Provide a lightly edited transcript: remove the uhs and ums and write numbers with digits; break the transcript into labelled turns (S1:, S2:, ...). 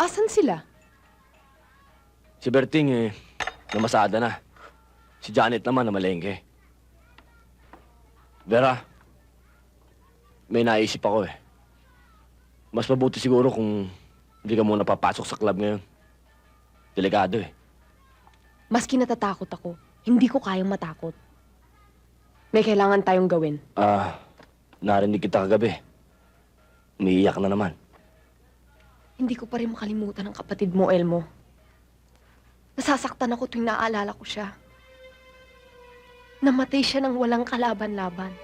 S1: Asan sila?
S2: Si Berting namasada na. Si Janet naman namalengke. Vera, may naisip ako eh. Mas mabuti siguro kung hindi ka muna papasok sa club ngayon. Delikado eh.
S1: Maski natatakot ako, hindi ko kayang matakot. May kailangan tayong gawin.
S2: Narinig kita kagabi. Umiiyak na naman.
S1: Hindi ko pa rin makalimutan ang kapatid mo, Elmo. Nasasaktan ako tuwing naaalala ko siya. Namatay siya ng walang kalaban-laban.